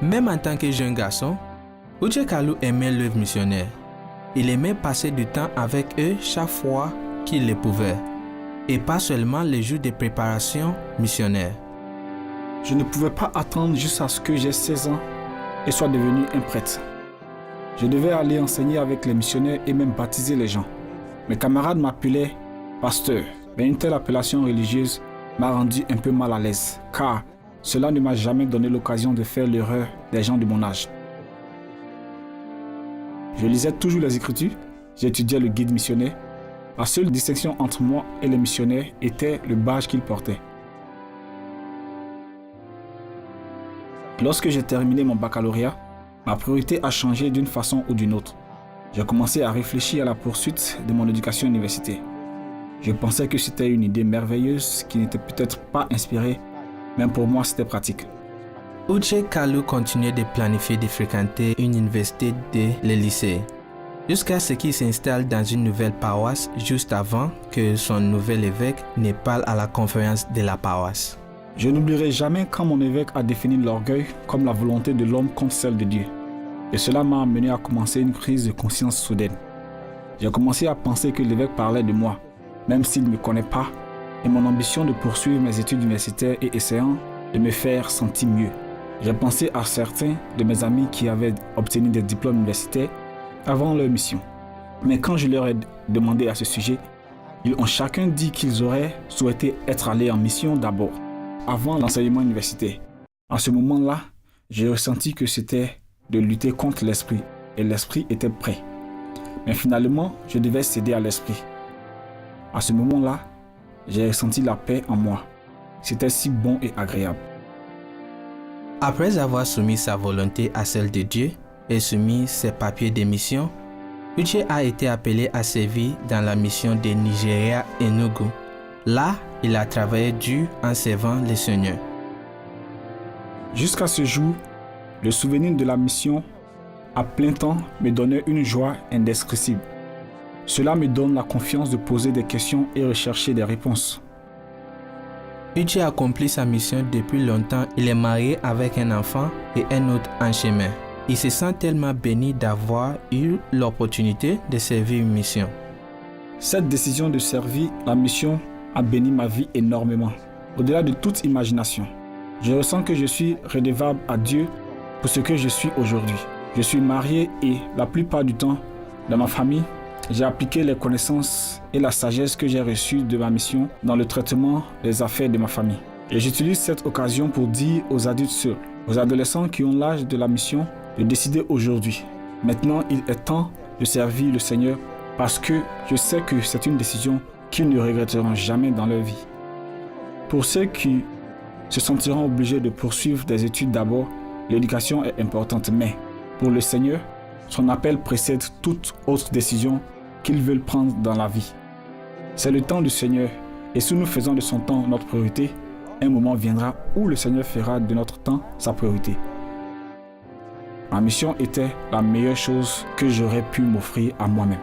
Même en tant que jeune garçon, Uche Kalu aimait l'œuvre missionnaire. Il aimait passer du temps avec eux chaque fois qu'il le pouvait, et pas seulement les jours de préparation missionnaire. Je ne pouvais pas attendre jusqu'à ce que j'ai 16 ans et sois devenu un prêtre. Je devais aller enseigner avec les missionnaires et même baptiser les gens. Mes camarades m'appelaient pasteur, mais une telle appellation religieuse m'a rendu un peu mal à l'aise, car cela ne m'a jamais donné l'occasion de faire l'erreur des gens de mon âge. Je lisais toujours les Écritures, j'étudiais le guide missionnaire. La seule distinction entre moi et les missionnaires était le badge qu'ils portaient. Lorsque j'ai terminé mon baccalauréat, ma priorité a changé d'une façon ou d'une autre. J'ai commencé à réfléchir à la poursuite de mon éducation universitaire. Je pensais que c'était une idée merveilleuse qui n'était peut-être pas inspirée, mais pour moi c'était pratique. Uche Kalu continuait de planifier de fréquenter une université dès le lycée, jusqu'à ce qu'il s'installe dans une nouvelle paroisse juste avant que son nouvel évêque ne parle à la conférence de la paroisse. Je n'oublierai jamais quand mon évêque a défini l'orgueil comme la volonté de l'homme contre celle de Dieu. Et cela m'a amené à commencer une crise de conscience soudaine. J'ai commencé à penser que l'évêque parlait de moi, même s'il ne me connaît pas, et mon ambition de poursuivre mes études universitaires et essayant de me faire sentir mieux. J'ai pensé à certains de mes amis qui avaient obtenu des diplômes universitaires avant leur mission. Mais quand je leur ai demandé à ce sujet, ils ont chacun dit qu'ils auraient souhaité être allés en mission d'abord, avant l'enseignement universitaire. À ce moment-là, j'ai ressenti que c'était de lutter contre l'esprit, et l'esprit était prêt. Mais finalement, je devais céder à l'esprit. À ce moment-là, j'ai ressenti la paix en moi. C'était si bon et agréable. Après avoir soumis sa volonté à celle de Dieu et soumis ses papiers de mission, Uche a été appelé à servir dans la mission de Nigeria et Enugu. Là, il a travaillé dur en servant le Seigneur. Jusqu'à ce jour, le souvenir de la mission à plein temps me donnait une joie indescriptible. Cela me donne la confiance de poser des questions et rechercher des réponses. Uche a accompli sa mission depuis longtemps. Il est marié avec un enfant et un autre en chemin. Il se sent tellement béni d'avoir eu l'opportunité de servir une mission. Cette décision de servir la mission a béni ma vie énormément, au-delà de toute imagination. Je ressens que je suis redevable à Dieu pour ce que je suis aujourd'hui. Je suis marié et la plupart du temps, dans ma famille, j'ai appliqué les connaissances et la sagesse que j'ai reçues de ma mission dans le traitement des affaires de ma famille. Et j'utilise cette occasion pour dire aux adultes seuls, aux adolescents qui ont l'âge de la mission, de décider aujourd'hui. Maintenant, il est temps de servir le Seigneur parce que je sais que c'est une décision qu'ils ne regretteront jamais dans leur vie. Pour ceux qui se sentiront obligés de poursuivre des études d'abord, l'éducation est importante, mais pour le Seigneur, son appel précède toute autre décision qu'ils veulent prendre dans la vie. C'est le temps du Seigneur, et si nous faisons de son temps notre priorité, un moment viendra où le Seigneur fera de notre temps sa priorité. Ma mission était la meilleure chose que j'aurais pu m'offrir à moi-même.